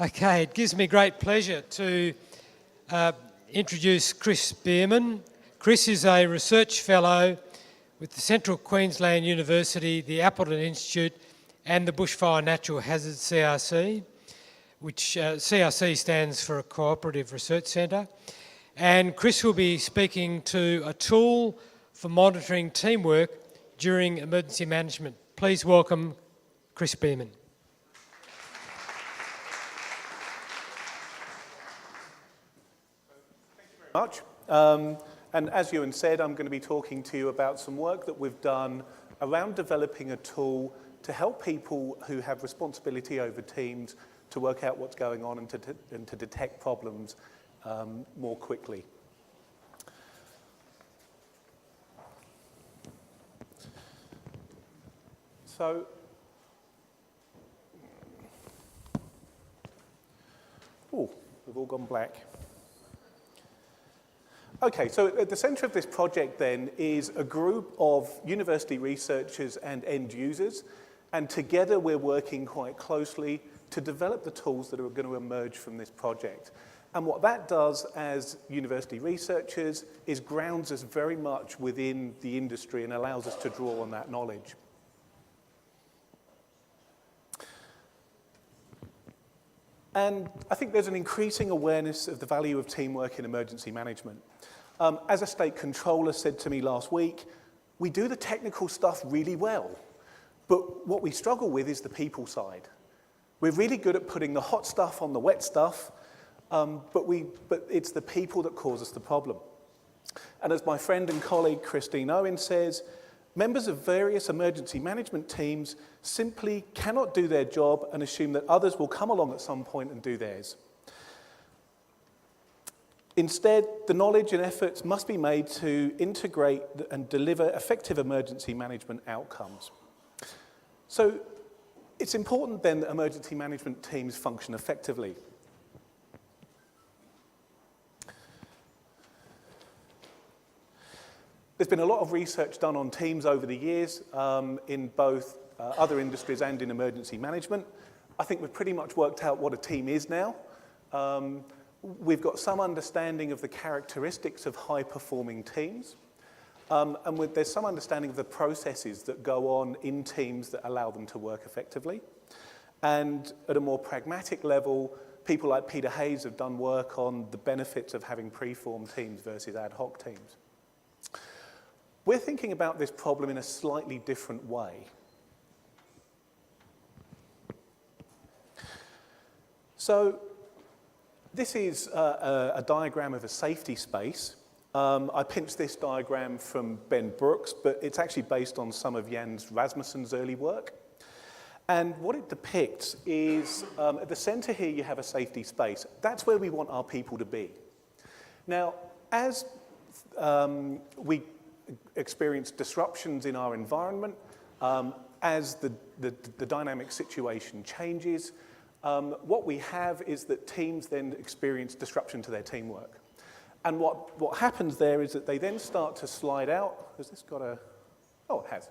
Okay, it gives me great pleasure to introduce Chris Bearman. Chris is a research fellow with the Central Queensland University, the Appleton Institute and the Bushfire Natural Hazards CRC, which CRC stands for a Cooperative Research Centre. And Chris will be speaking to a tool for monitoring teamwork during emergency management. Please welcome Chris Bearman. Much. And as Ewan said, I'm going to be talking to you about some work that we've done around developing a tool to help people who have responsibility over teams to work out what's going on and to detect problems more quickly. So, we've all gone black. Okay, so at the centre of this project then is a group of university researchers and end users, and together we're working quite closely to develop the tools that are going to emerge from this project. And what that does as university researchers is grounds us very much within the industry and allows us to draw on that knowledge. And I think there's an increasing awareness of the value of teamwork in emergency management. As a state controller said to me last week, we do the technical stuff really well, but what we struggle with is the people side. We're really good at putting the hot stuff on the wet stuff, but it's the people that cause us the problem. And as my friend and colleague Christine Owen says, members of various emergency management teams simply cannot do their job and assume that others will come along at some point and do theirs. Instead, the knowledge and efforts must be made to integrate and deliver effective emergency management outcomes. So it's important then that emergency management teams function effectively. There's been a lot of research done on teams over the years in both other industries and in emergency management. I think we've pretty much worked out what a team is now. We've got some understanding of the characteristics of high-performing teams, and there's some understanding of the processes that go on in teams that allow them to work effectively. And at a more pragmatic level, people like Peter Hayes have done work on the benefits of having preformed teams versus ad hoc teams. We're thinking about this problem in a slightly different way. So, this is a diagram of a safety space. I pinched this diagram from Ben Brooks, but it's actually based on some of Jens Rasmussen's early work. And what it depicts is, at the center here you have a safety space. That's where we want our people to be. Now, as we experience disruptions in our environment, as the dynamic situation changes, what we have is that teams then experience disruption to their teamwork. And what happens there is that they then start to slide out. Has this got a... Oh, it has.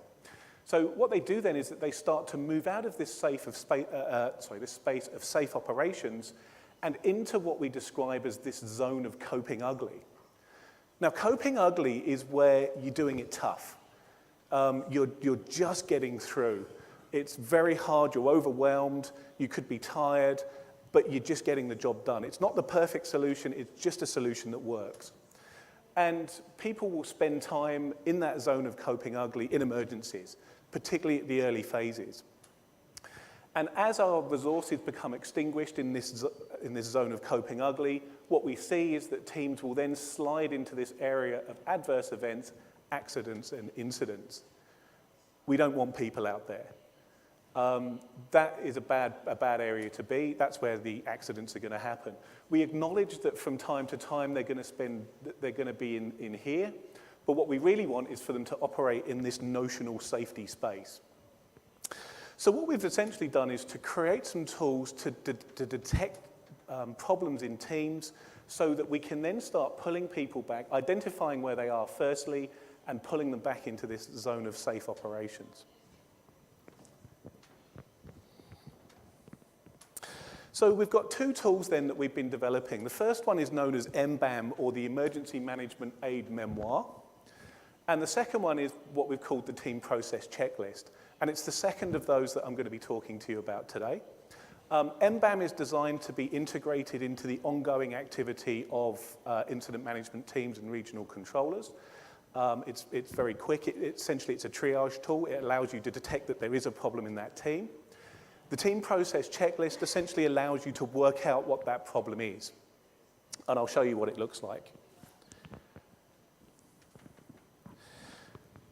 So what they do then is that they start to move out of this space of safe operations and into what we describe as this zone of coping ugly. Now, coping ugly is where you're doing it tough. You're just getting through. It's very hard, you're overwhelmed, you could be tired, but you're just getting the job done. It's not the perfect solution, it's just a solution that works. And people will spend time in that zone of coping ugly in emergencies, particularly at the early phases. And as our resources become extinguished in this zone of coping ugly, what we see is that teams will then slide into this area of adverse events, accidents, and incidents. We don't want people out there. That is a bad area to be. That's where the accidents are going to happen. We acknowledge that from time to time they're going to be in here, but what we really want is for them to operate in this notional safety space. So what we've essentially done is to create some tools to detect problems in teams so that we can then start pulling people back, identifying where they are firstly, and pulling them back into this zone of safe operations. So we've got two tools then that we've been developing. The first one is known as MBAM, or the Emergency Management Aid Memoir. And the second one is what we've called the Team Process Checklist. And it's the second of those that I'm going to be talking to you about today. MBAM is designed to be integrated into the ongoing activity of incident management teams and regional controllers. It's very quick. Essentially, it's a triage tool. It allows you to detect that there is a problem in that team. The Team Process Checklist essentially allows you to work out what that problem is. And I'll show you what it looks like.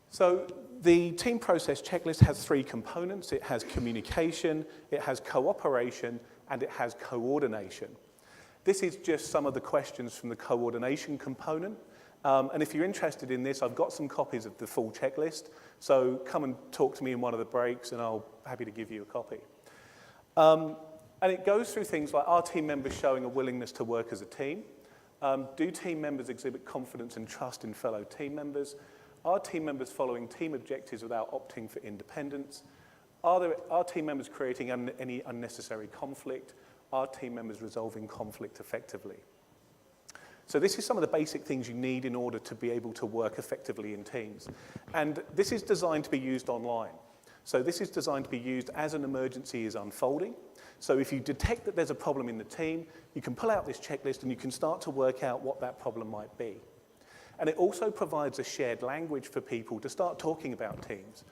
So the Team Process Checklist has three components. It has communication, it has cooperation, and it has coordination. This is just some of the questions from the coordination component. And if you're interested in this, I've got some copies of the full checklist. So come and talk to me in one of the breaks, and I'll be happy to give you a copy. And it goes through things like, are team members showing a willingness to work as a team? Do team members exhibit confidence and trust in fellow team members? Are team members following team objectives without opting for independence? Are team members creating any unnecessary conflict? Are team members resolving conflict effectively? So this is some of the basic things you need in order to be able to work effectively in teams. And this is designed to be used online. So this is designed to be used as an emergency is unfolding. So if you detect that there's a problem in the team, you can pull out this checklist and you can start to work out what that problem might be. And it also provides a shared language for people to start talking about teams.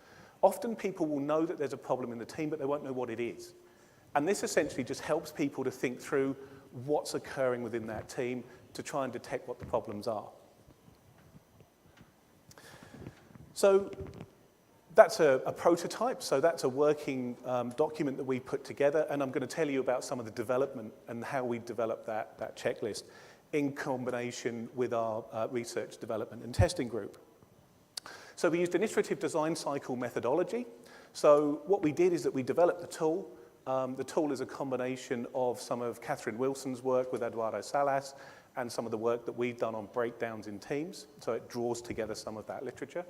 Often people will know that there's a problem in the team, but they won't know what it is. And this essentially just helps people to think through what's occurring within that team to try and detect what the problems are. So that's a prototype, so that's a working document that we put together, and I'm going to tell you about some of the development and how we developed that checklist in combination with our research, development and testing group. So we used an iterative design cycle methodology. So what we did is that we developed the tool. The tool is a combination of some of Catherine Wilson's work with Eduardo Salas and some of the work that we've done on breakdowns in teams. So it draws together some of that literature.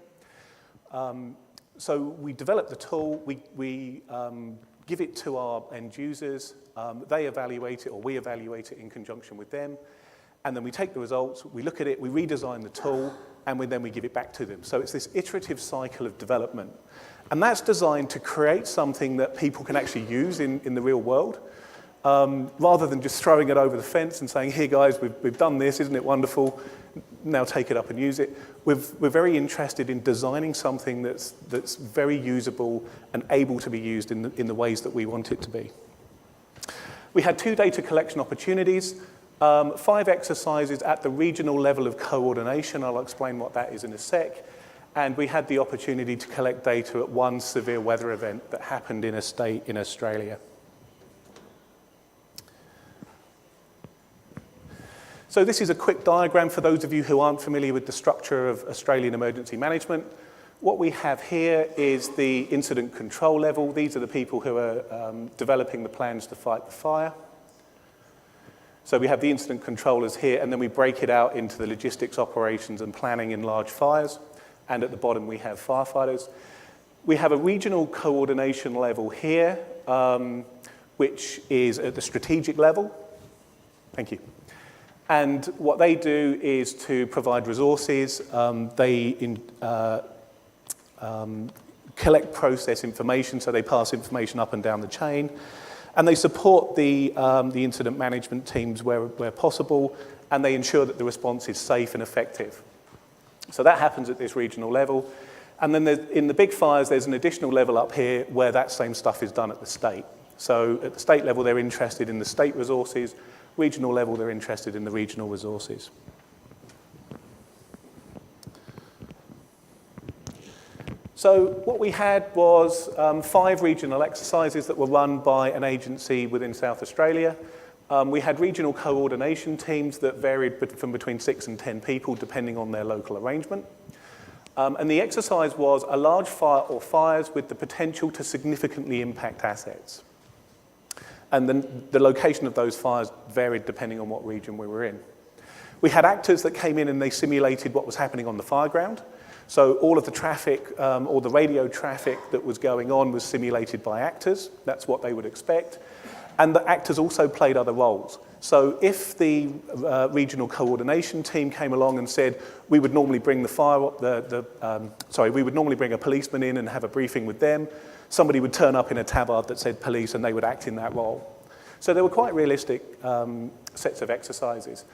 So we develop the tool, we give it to our end users, they evaluate it, or we evaluate it in conjunction with them, and then we take the results, we look at it, we redesign the tool, and then we give it back to them. So it's this iterative cycle of development. And that's designed to create something that people can actually use in the real world, rather than just throwing it over the fence and saying, here guys, we've done this, isn't it wonderful? Now take it up and use it. We're very interested in designing something that's very usable and able to be used in the ways that we want it to be. We had 2 data collection opportunities, 5 exercises at the regional level of coordination. I'll explain what that is in a sec. And we had the opportunity to collect data at one severe weather event that happened in a state in Australia. So this is a quick diagram for those of you who aren't familiar with the structure of Australian emergency management. What we have here is the incident control level. These are the people who are developing the plans to fight the fire. So we have the incident controllers here, and then we break it out into the logistics, operations, and planning in large fires. And at the bottom, we have firefighters. We have a regional coordination level here, which is at the strategic level. Thank you. And what they do is to provide resources. They collect process information, so they pass information up and down the chain. And they support the incident management teams where possible, and they ensure that the response is safe and effective. So that happens at this regional level. And then in the big fires, there's an additional level up here where that same stuff is done at the state. So at the state level, they're interested in the state resources. Regional level, they're interested in the regional resources. So what we had was 5 regional exercises that were run by an agency within South Australia. We had regional coordination teams that varied from between 6 and 10 people, depending on their local arrangement. And the exercise was a large fire or fires with the potential to significantly impact assets. And then the location of those fires varied depending on what region we were in. We had actors that came in and they simulated what was happening on the fire ground. So all of the traffic, or the radio traffic that was going on was simulated by actors. That's what they would expect. And the actors also played other roles. So if the regional coordination team came along and said, we would normally bring we would normally bring a policeman in and have a briefing with them, somebody would turn up in a tabard that said police and they would act in that role. So they were quite realistic sets of exercises.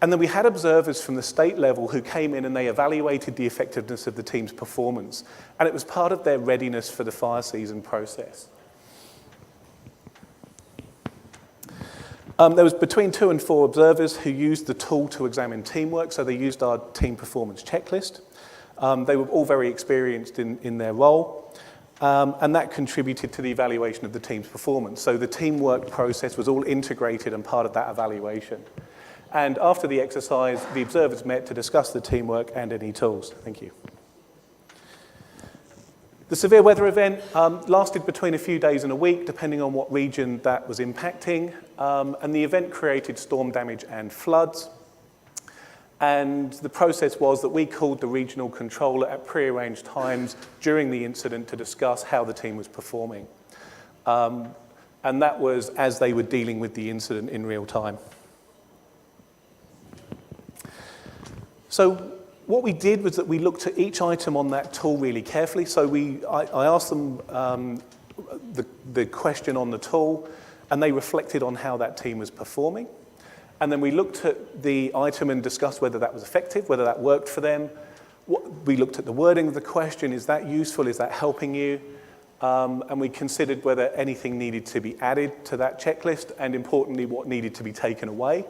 And then we had observers from the state level who came in and they evaluated the effectiveness of the team's performance. And it was part of their readiness for the fire season process. There was between 2 and 4 observers who used the tool to examine teamwork, so they used our team performance checklist. They were all very experienced in their role, and that contributed to the evaluation of the team's performance. So the teamwork process was all integrated and part of that evaluation. And after the exercise, the observers met to discuss the teamwork and any tools. Thank you. The severe weather event lasted between a few days and a week, depending on what region that was impacting. And the event created storm damage and floods. And the process was that we called the regional controller at prearranged times during the incident to discuss how the team was performing. And that was as they were dealing with the incident in real time. So what we did was that we looked at each item on that tool really carefully. So I asked them the question on the tool, and they reflected on how that team was performing. And then we looked at the item and discussed whether that was effective, whether that worked for them. We looked at the wording of the question, is that useful, is that helping you? And we considered whether anything needed to be added to that checklist, and importantly, what needed to be taken away.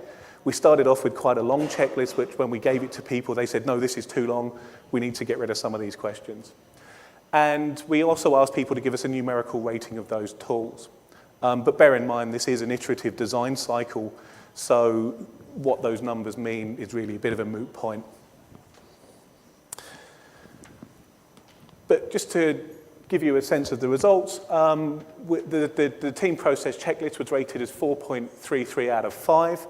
We started off with quite a long checklist, which when we gave it to people, they said, no, this is too long. We need to get rid of some of these questions. And we also asked people to give us a numerical rating of those tools. But bear in mind, this is an iterative design cycle, so what those numbers mean is really a bit of a moot point. But just to give you a sense of the results, the team process checklist was rated as 4.33 out of 5.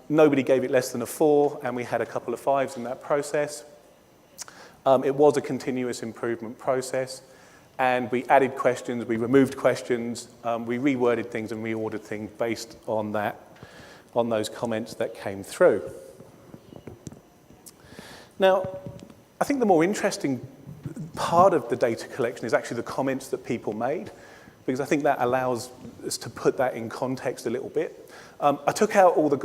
Nobody gave it less than a 4, and we had a couple of 5s in that process. It was a continuous improvement process, and we added questions, we removed questions, we reworded things and reordered things based on those comments that came through. Now, I think the more interesting part of the data collection is actually the comments that people made, because I think that allows us to put that in context a little bit. I took out all the,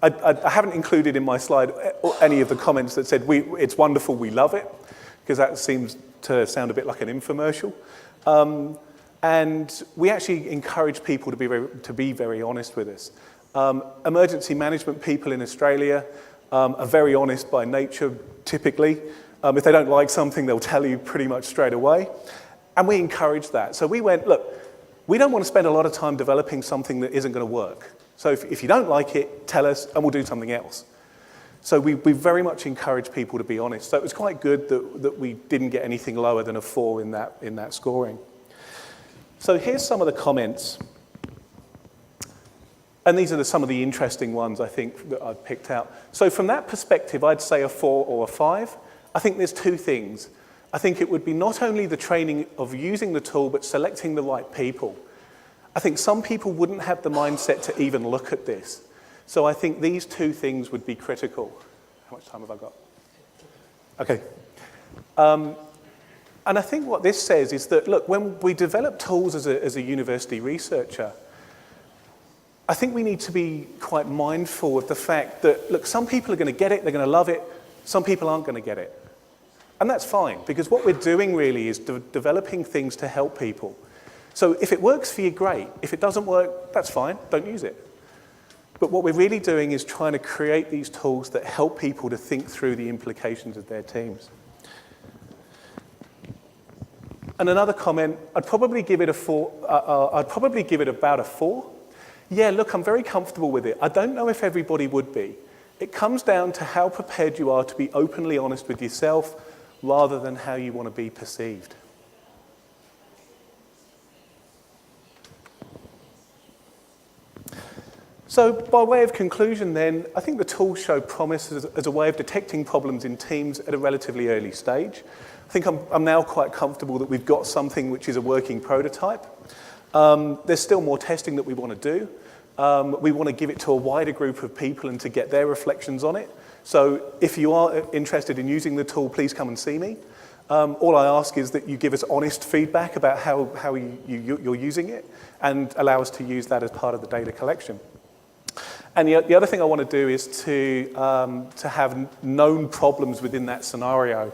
I haven't included in my slide any of the comments that said, it's wonderful, we love it, because that seems to sound a bit like an infomercial. And we actually encourage people to be very honest with us. Emergency management people in Australia are very honest by nature, typically. If they don't like something, they'll tell you pretty much straight away. And we encourage that. So we went, look, we don't want to spend a lot of time developing something that isn't going to work. So if you don't like it, tell us, and we'll do something else. So we very much encourage people to be honest. So it was quite good that we didn't get anything lower than a 4 in that scoring. So here's some of the comments. And these are some of the interesting ones, I think, that I've picked out. So from that perspective, I'd say a 4 or a 5. I think there's 2 things. I think it would be not only the training of using the tool, but selecting the right people. I think some people wouldn't have the mindset to even look at this. So I think these 2 things would be critical. How much time have I got? Okay. And I think what this says is that, look, when we develop tools as a university researcher, I think we need to be quite mindful of the fact that, look, some people are going to get it, they're going to love it, some people aren't going to get it. And that's fine, because what we're doing really is developing things to help people. So if it works for you, great. If it doesn't work, that's fine, don't use it. But what we're really doing is trying to create these tools that help people to think through the implications of their teams. And another comment, I'd probably give it a 4. I'd probably give it about a 4. Yeah, look, I'm very comfortable with it. I don't know if everybody would be. It comes down to how prepared you are to be openly honest with yourself rather than how you want to be perceived. So by way of conclusion then, I think the tools show promise as a way of detecting problems in teams at a relatively early stage. I think I'm now quite comfortable that we've got something which is a working prototype. There's still more testing that we want to do. We want to give it to a wider group of people and to get their reflections on it. So if you are interested in using the tool, please come and see me. All I ask is that you give us honest feedback about how you're using it and allow us to use that as part of the data collection. And the other thing I want to do is to have known problems within that scenario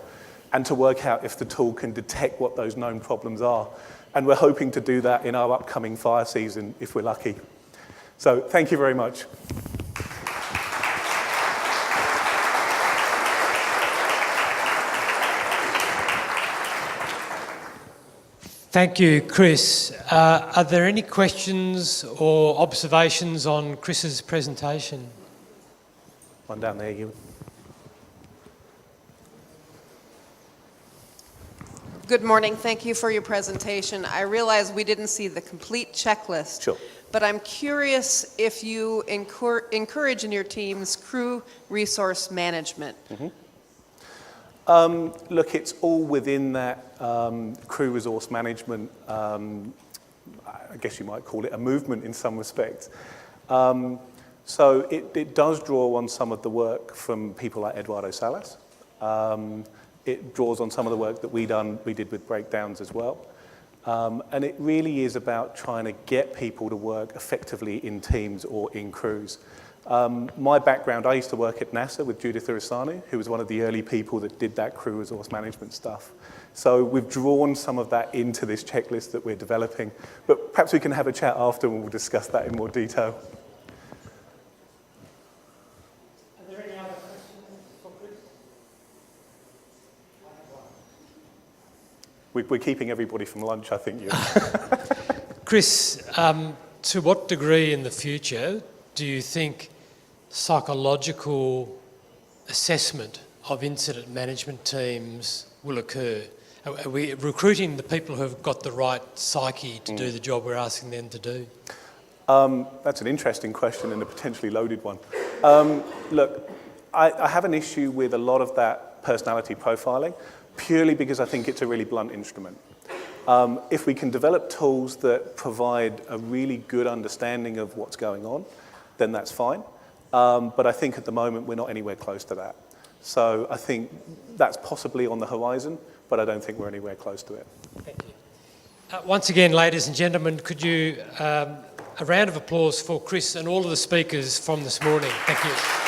and to work out if the tool can detect what those known problems are. And we're hoping to do that in our upcoming fire season if we're lucky. So thank you very much. Thank you, Chris. Are there any questions or observations on Chris's presentation? One down there, you. Good morning. Thank you for your presentation. I realize we didn't see the complete checklist, Sure. but I'm curious if you encourage in your teams crew resource management. Mm-hmm. Look, it's all within that crew resource management, I guess you might call it a movement in some respects. So it does draw on some of the work from people like Eduardo Salas. It draws on some of the work that we did with breakdowns as well. And it really is about trying to get people to work effectively in teams or in crews. My background, I used to work at NASA with Judith Urasanu, who was one of the early people that did that crew resource management stuff. So we've drawn some of that into this checklist that we're developing. But perhaps we can have a chat after and we'll discuss that in more detail. Are there any other questions for Chris? We're keeping everybody from lunch, I think. Chris, to what degree in the future do you think psychological assessment of incident management teams will occur? Are we recruiting the people who have got the right psyche to do the job we're asking them to do? That's an interesting question and a potentially loaded one. Look, I have an issue with a lot of that personality profiling, purely because I think it's a really blunt instrument. If we can develop tools that provide a really good understanding of what's going on, then that's fine. But I think at the moment we're not anywhere close to that. So I think that's possibly on the horizon, but I don't think we're anywhere close to it. Thank you. Once again, ladies and gentlemen, could you, a round of applause for Chris and all of the speakers from this morning. Thank you.